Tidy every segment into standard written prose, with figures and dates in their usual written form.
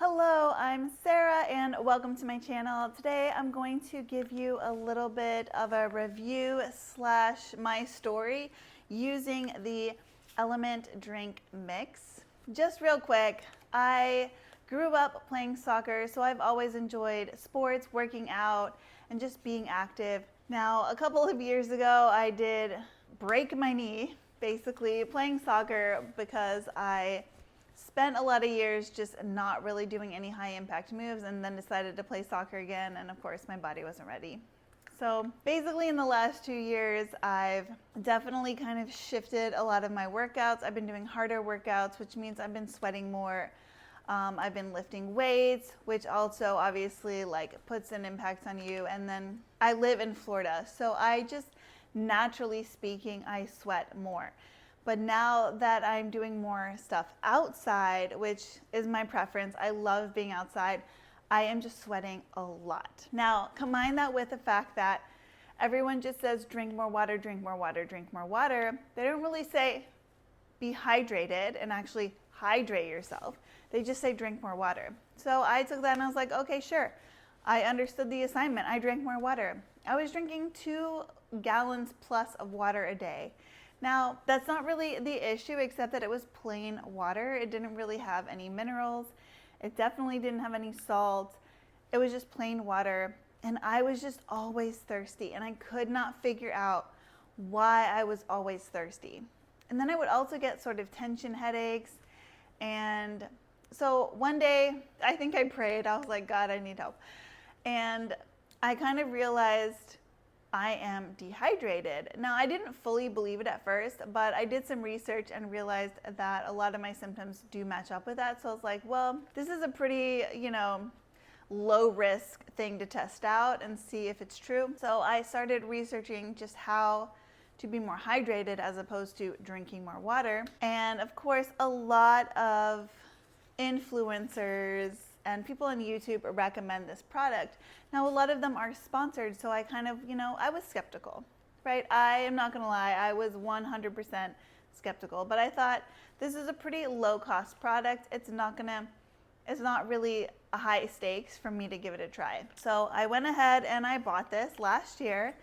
Hello, I'm Sarah and welcome to my channel. Today I'm going to give you a little bit of a review / my story using the LMNT drink mix. Just real quick, I grew up playing soccer, so I've always enjoyed sports, working out, and just being active. Now, a couple of years ago, I did break my knee, basically playing soccer because I spent a lot of years just not really doing any high impact moves and then decided to play soccer again, and of course my body wasn't ready. So basically in the last 2 years, I've definitely kind of shifted a lot of my workouts. I've been doing harder workouts, which means I've been sweating more. I've been lifting weights, which also obviously like puts an impact on you. And then I live in Florida, so I just naturally speaking, I sweat more. But now that I'm doing more stuff outside, which is my preference, I love being outside, I am just sweating a lot. Now, combine that with the fact that everyone just says drink more water, drink more water, drink more water. They don't really say be hydrated and actually hydrate yourself. They just say drink more water. So I took that and I was like, okay, sure. I understood the assignment. I drank more water. I was drinking 2 gallons plus of water a day. Now, that's not really the issue, except that it was plain water. It didn't really have any minerals. It definitely didn't have any salt. It was just plain water. And I was just always thirsty. And I could not figure out why I was always thirsty. And then I would also get sort of tension headaches. And so one day, I think I prayed. I was like, God, I need help. And I kind of realized I am dehydrated. Now, I didn't fully believe it at first, but I did some research and realized that a lot of my symptoms do match up with that. So I was like, well, this is a pretty, low risk thing to test out and see if it's true. So I started researching just how to be more hydrated as opposed to drinking more water. And of course, a lot of influencers and people on YouTube recommend this product. Now, a lot of them are sponsored, so I kind of, I was skeptical, right? I am not gonna lie, I was 100% skeptical, but I thought this is a pretty low cost product. It's not really a high stakes for me to give it a try. So I went ahead and I bought this last year,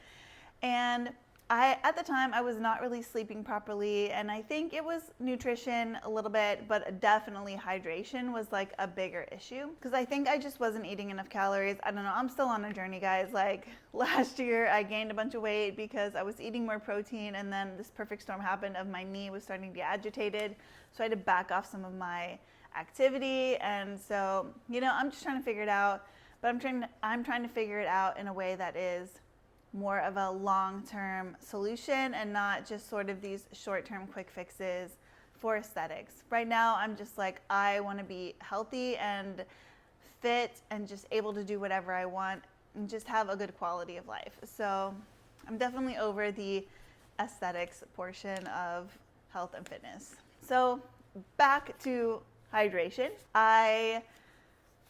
and at the time, I was not really sleeping properly, and I think it was nutrition a little bit, but definitely hydration was like a bigger issue because I think I just wasn't eating enough calories. I don't know. I'm still on a journey, guys. Like last year, I gained a bunch of weight because I was eating more protein, and then this perfect storm happened of my knee was starting to get agitated, so I had to back off some of my activity, and so, I'm just trying to figure it out, but I'm trying to figure it out in a way that is more of a long-term solution and not just sort of these short-term quick fixes for aesthetics. Right now, I'm just like, I want to be healthy and fit and just able to do whatever I want and just have a good quality of life. So I'm definitely over the aesthetics portion of health and fitness. So back to hydration. I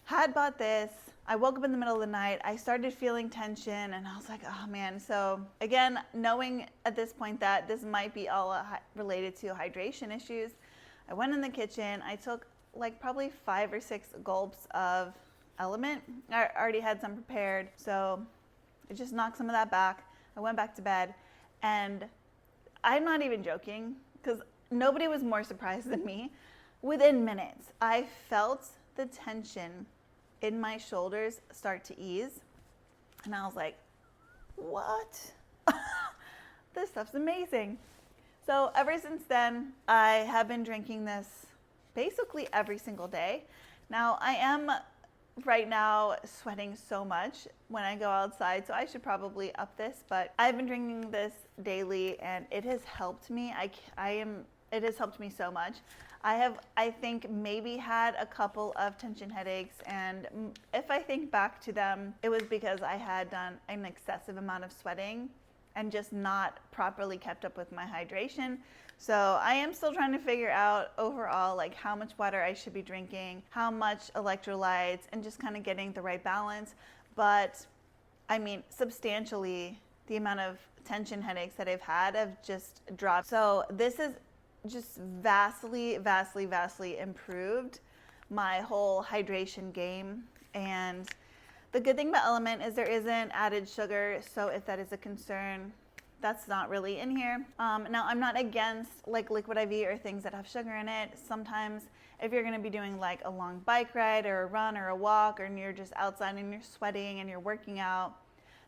had bought this. I woke up in the middle of the night. I started feeling tension, and I was like, oh man. So again, knowing at this point that this might be all related to hydration issues, I went in the kitchen. I took like probably 5 or 6 gulps of LMNT. I already had some prepared, so I just knocked some of that back. I went back to bed, and I'm not even joking because nobody was more surprised than me. Within minutes, I felt the tension in my shoulders start to ease, and I was like, what? This stuff's amazing. So ever since then, I have been drinking this basically every single day. Now, I am right now sweating so much when I go outside, so I should probably up this, but I've been drinking this daily, and it has helped me. It has helped me so much. I think maybe had a couple of tension headaches, and if I think back to them, it was because I had done an excessive amount of sweating and just not properly kept up with my hydration. So I am still trying to figure out overall like how much water I should be drinking, how much electrolytes, and just kind of getting the right balance. But I mean, substantially, the amount of tension headaches that I've had have just dropped. So this is just vastly improved my whole hydration game. And the good thing about LMNT is there isn't added sugar, so if that is a concern, that's not really in here. Now, I'm not against like liquid IV or things that have sugar in it. Sometimes if you're gonna be doing like a long bike ride or a run or a walk, or you're just outside and you're sweating and you're working out,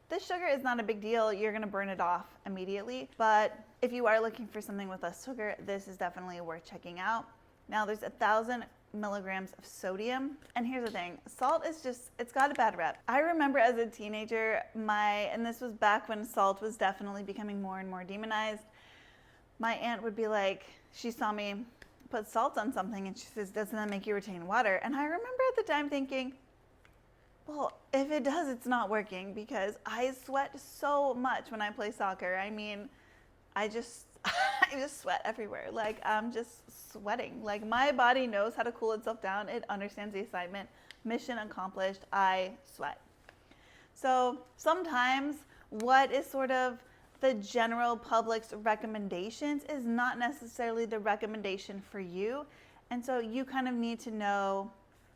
this sugar is not a big deal. You're gonna burn it off immediately. But if you are looking for something with less sugar, this is definitely worth checking out. Now, there's 1,000 milligrams of sodium. And here's the thing, salt is just, it's got a bad rep. I remember as a teenager, and this was back when salt was definitely becoming more and more demonized, my aunt would be like, she saw me put salt on something and she says, doesn't that make you retain water? And I remember at the time thinking, well, if it does, it's not working, because I sweat so much when I play soccer. I mean, I just sweat everywhere. Like, I'm just sweating. Like, my body knows how to cool itself down. It understands the assignment. Mission accomplished. I sweat. So sometimes what is sort of the general public's recommendations is not necessarily the recommendation for you. And so you kind of need to know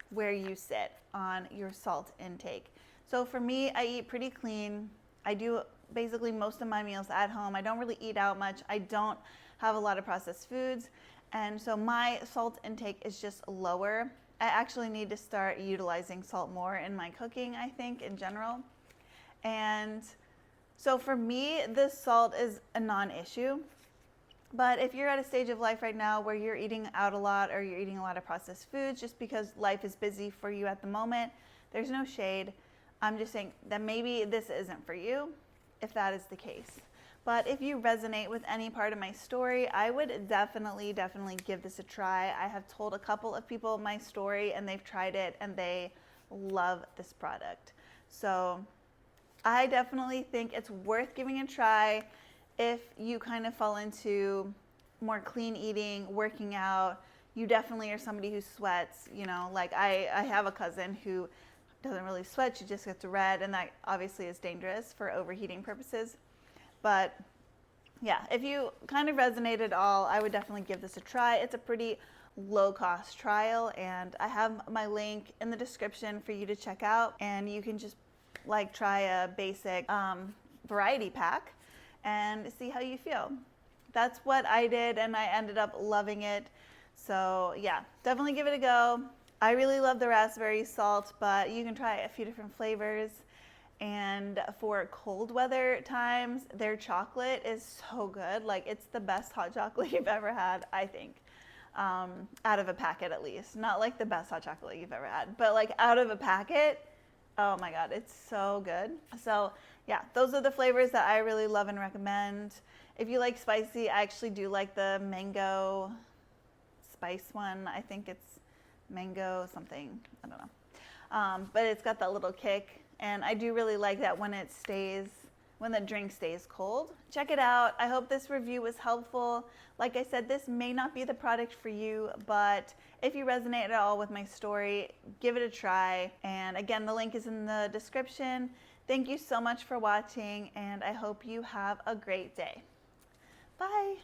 where you sit on your salt intake. So for me, I eat pretty clean. I do basically most of my meals at home. I don't really eat out much. I don't have a lot of processed foods. And so my salt intake is just lower. I actually need to start utilizing salt more in my cooking, I think, in general. And so for me, this salt is a non-issue. But if you're at a stage of life right now where you're eating out a lot or you're eating a lot of processed foods just because life is busy for you at the moment, there's no shade. I'm just saying that maybe this isn't for you, if that is the case. But if you resonate with any part of my story, I would definitely give this a try. I have told a couple of people my story and they've tried it and they love this product. So I definitely think it's worth giving a try if you kind of fall into more clean eating, working out. You definitely are somebody who sweats, you know, like I have a cousin who doesn't really sweat, she just gets red, and that obviously is dangerous for overheating purposes. But yeah, if you kind of resonate at all, I would definitely give this a try. It's a pretty low cost trial, and I have my link in the description for you to check out, and you can just like try a basic variety pack and see how you feel. That's what I did, and I ended up loving it. So yeah, definitely give it a go. I really love the raspberry salt, but you can try a few different flavors. And for cold weather times, their chocolate is so good. Like, it's the best hot chocolate you've ever had, I think, out of a packet at least. Not like the best hot chocolate you've ever had, but like out of a packet, oh my God, it's so good. So yeah, those are the flavors that I really love and recommend. If you like spicy, I actually do like the mango spice one. I think it's mango something, I don't know. But it's got that little kick. And I do really like that when the drink stays cold. Check it out. I hope this review was helpful. Like I said, this may not be the product for you, but if you resonate at all with my story, give it a try. And again, the link is in the description. Thank you so much for watching, and I hope you have a great day. Bye.